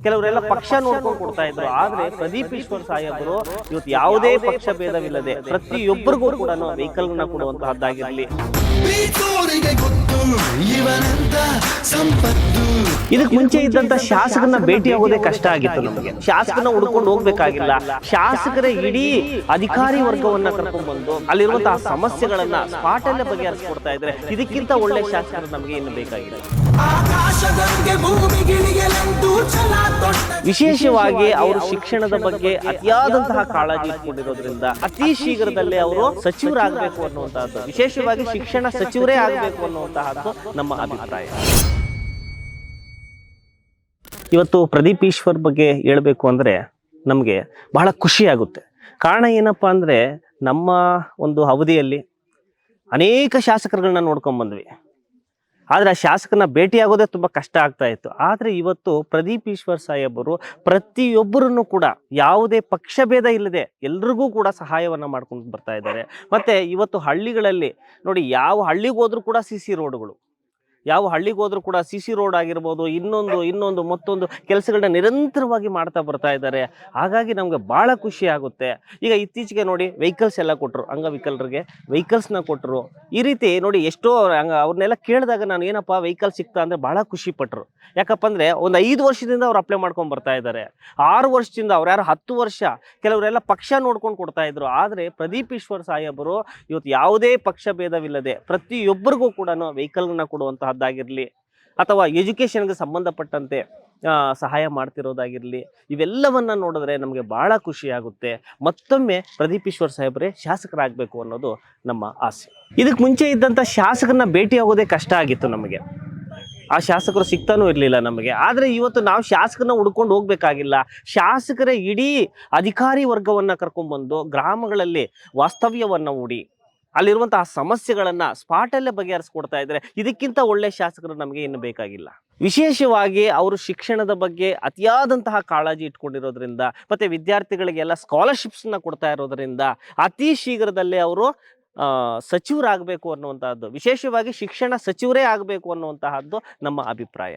ಕೆಲವರೆಲ್ಲ ಪಕ್ಷ ನೋಡ್ಕೊಂಡು ಕೊಡ್ತಾ ಇದ್ರು. ಆದ್ರೆ ಪ್ರದೀಪ್ ಈಶ್ವರ್ ಸಾಹೇಬರು ಇವತ್ತು ಯಾವುದೇ ಪಕ್ಷ ಭೇದವಿಲ್ಲದೆ ಪ್ರತಿಯೊಬ್ಬರಿಗೂ ಕೂಡ ವೆಹಿಕಲ್ ನ ಕೊಡುವಂತಹದ್ದಾಗಿರ್ಲಿ. ಇದಕ್ಕೆ ಮುಂಚೆ ಇದ್ದಂತ ಶಾಸಕರನ್ನ ಭೇಟಿ ಆಗೋದೇ ಕಷ್ಟ ಆಗಿತ್ತು ನಮಗೆ. ಶಾಸಕರನ್ನ ಹುಡ್ಕೊಂಡು ಹೋಗ್ಬೇಕಾಗಿಲ್ಲ. ಶಾಸಕರೇ ಇಡೀ ಅಧಿಕಾರಿ ವರ್ಗವನ್ನ ಕರ್ಕೊಂಡ್ ಬಂದು ಅಲ್ಲಿರುವಂತಹ ಸಮಸ್ಯೆಗಳನ್ನ ಸ್ಪಾಟ್ ಅಲ್ಲೇ ಬಗೆಹರಿಸ್ಕೊಡ್ತಾ ಇದ್ರೆ ಇದಕ್ಕಿಂತ ಒಳ್ಳೆ ಶಾಸಕರು ನಮಗೆ ಇನ್ನು ಬೇಕಾಗಿದೆ. ವಿಶೇಷವಾಗಿ ಅವರು ಶಿಕ್ಷಣದ ಬಗ್ಗೆ ಅತಿಯಾದಂತಹ ಕಾಳಜಿ ಇಟ್ಕೊಂಡಿರೋದ್ರಿಂದ ಅತಿ ಶೀಘ್ರದಲ್ಲೇ ಅವರು ಸಚಿವರಾಗಬೇಕು ಅನ್ನುವಂತಹದ್ದು, ವಿಶೇಷವಾಗಿ ಶಿಕ್ಷಣ ಸಚಿವರೇ ಆಗಬೇಕು ಅನ್ನುವಂತಹದ್ದು ನಮ್ಮ ಅಭಿಪ್ರಾಯ. ಇವತ್ತು ಪ್ರದೀಪ್ ಈಶ್ವರ್ ಬಗ್ಗೆ ಹೇಳ್ಬೇಕು ಅಂದ್ರೆ ನಮಗೆ ಬಹಳ ಖುಷಿ ಆಗುತ್ತೆ. ಕಾರಣ ಏನಪ್ಪಾ ಅಂದ್ರೆ ನಮ್ಮ ಒಂದು ಅವಧಿಯಲ್ಲಿ ಅನೇಕ ಶಾಸಕರುಗಳನ್ನ ನೋಡ್ಕೊಂಡ್ ಬಂದ್ವಿ. ಆದ್ರೆ ಆ ಶಾಸಕರನ್ನ ಭೇಟಿ ಆಗೋದೇ ತುಂಬಾ ಕಷ್ಟ ಆಗ್ತಾ ಇತ್ತು. ಆದ್ರೆ ಇವತ್ತು ಪ್ರದೀಪ್ ಈಶ್ವರ್ ಸಾಹೇಬರು ಪ್ರತಿಯೊಬ್ಬರನ್ನು ಕೂಡ ಯಾವುದೇ ಪಕ್ಷ ಭೇದ ಇಲ್ಲದೆ ಎಲ್ರಿಗೂ ಕೂಡ ಸಹಾಯವನ್ನ ಮಾಡ್ಕೊಂಡು ಬರ್ತಾ ಇದ್ದಾರೆ. ಮತ್ತೆ ಇವತ್ತು ಹಳ್ಳಿಗಳಲ್ಲಿ ನೋಡಿ, ಯಾವ ಹಳ್ಳಿಗೆ ಹೋದ್ರೂ ಕೂಡ CC ರೋಡ್ಗಳು, ಯಾವ ಹಳ್ಳಿಗೆ ಹೋದ್ರೂ ಕೂಡ CC ರೋಡ್ ಆಗಿರ್ಬೋದು, ಇನ್ನೊಂದು ಮತ್ತೊಂದು ಕೆಲಸಗಳನ್ನ ನಿರಂತರವಾಗಿ ಮಾಡ್ತಾ ಬರ್ತಾ ಇದ್ದಾರೆ. ಹಾಗಾಗಿ ನಮ್ಗೆ ಬಹಳ ಖುಷಿ ಆಗುತ್ತೆ. ಈಗ ಇತ್ತೀಚೆಗೆ ನೋಡಿ ವೆಹಿಕಲ್ಸ್ ಎಲ್ಲ ಕೊಟ್ಟರು, ಅಂಗವಿಕಲರಿಗೆ ವೆಹಿಕಲ್ಸ್ನ ಕೊಟ್ಟರು. ಈ ರೀತಿ ನೋಡಿ ಎಷ್ಟೋ ಅವ್ರನ್ನೆಲ್ಲ ಕೇಳಿದಾಗ ನಾನು ಏನಪ್ಪ ವೆಹಿಕಲ್ ಸಿಗ್ತಾ ಅಂದ್ರೆ ಬಹಳ ಖುಷಿ ಪಟ್ಟರು. ಯಾಕಪ್ಪ ಅಂದ್ರೆ ಒಂದು 5 ವರ್ಷದಿಂದ ಅವ್ರು ಅಪ್ಲೈ ಮಾಡ್ಕೊಂಡು ಬರ್ತಾ ಇದ್ದಾರೆ. 6 ವರ್ಷದಿಂದ ಅವ್ರು ಯಾರು 10 ವರ್ಷ ಕೆಲವರೆಲ್ಲ ಪಕ್ಷ ನೋಡ್ಕೊಂಡು ಕೊಡ್ತಾ ಇದ್ರು. ಆದ್ರೆ ಪ್ರದೀಪ್ ಈಶ್ವರ್ ಸಾಹೇಬರು ಇವತ್ತು ಯಾವುದೇ ಪಕ್ಷ ಭೇದವಿಲ್ಲದೆ ಪ್ರತಿಯೊಬ್ಬರಿಗೂ ಕೂಡ ವೆಹಿಕಲ್ನ ಕೊಡುವಂತಹದ್ದಾಗಿರ್ಲಿ ಅಥವಾ ಎಜುಕೇಶನ್ಗೆ ಸಂಬಂಧಪಟ್ಟಂತೆ ಸಹಾಯ ಮಾಡ್ತಿರೋದಾಗಿರ್ಲಿ, ಇವೆಲ್ಲವನ್ನ ನೋಡಿದ್ರೆ ನಮಗೆ ಬಹಳ ಖುಷಿ ಆಗುತ್ತೆ. ಮತ್ತೊಮ್ಮೆ ಪ್ರದೀಪ್ ಈಶ್ವರ್ ಸಾಹೇಬ್ರೆ ಶಾಸಕರಾಗಬೇಕು ಅನ್ನೋದು ನಮ್ಮ ಆಸೆ. ಇದಕ್ಕೆ ಮುಂಚೆ ಇದ್ದಂಥ ಶಾಸಕರನ್ನ ಭೇಟಿ ಆಗೋದೇ ಕಷ್ಟ ಆಗಿತ್ತು ನಮಗೆ. ಆ ಶಾಸಕರು ಸಿಗ್ತಾನೂ ಇರಲಿಲ್ಲ ನಮಗೆ. ಆದರೆ ಇವತ್ತು ನಾವು ಶಾಸಕರನ್ನ ಹುಡ್ಕೊಂಡು ಹೋಗ್ಬೇಕಾಗಿಲ್ಲ. ಶಾಸಕರೇ ಇಡೀ ಅಧಿಕಾರಿ ವರ್ಗವನ್ನ ಕರ್ಕೊಂಡ್ಬಂದು ಗ್ರಾಮಗಳಲ್ಲಿ ವಾಸ್ತವ್ಯವನ್ನ ಹೂಡಿ ಅಲ್ಲಿರುವಂತಹ ಸಮಸ್ಯೆಗಳನ್ನ ಸ್ಪಾಟಲ್ಲೇ ಬಗೆಹರಿಸ್ಕೊಡ್ತಾ ಇದ್ದಾರೆ. ಇದಕ್ಕಿಂತ ಒಳ್ಳೆ ಶಾಸಕರು ನಮಗೆ ಇನ್ನು ಬೇಕಾಗಿಲ್ಲ. ವಿಶೇಷವಾಗಿ ಅವರು ಶಿಕ್ಷಣದ ಬಗ್ಗೆ ಅತಿಯಾದಂತಹ ಕಾಳಜಿ ಇಟ್ಕೊಂಡಿರೋದ್ರಿಂದ ಮತ್ತೆ ವಿದ್ಯಾರ್ಥಿಗಳಿಗೆಲ್ಲ ಸ್ಕಾಲರ್ಶಿಪ್ಸ್ನ ಕೊಡ್ತಾ ಇರೋದ್ರಿಂದ ಅತಿ ಶೀಘ್ರದಲ್ಲೇ ಅವರು ಸಚಿವರಾಗಬೇಕು ಅನ್ನುವಂತಹದ್ದು, ವಿಶೇಷವಾಗಿ ಶಿಕ್ಷಣ ಸಚಿವರೇ ಆಗಬೇಕು ಅನ್ನುವಂತಹದ್ದು ನಮ್ಮ ಅಭಿಪ್ರಾಯ.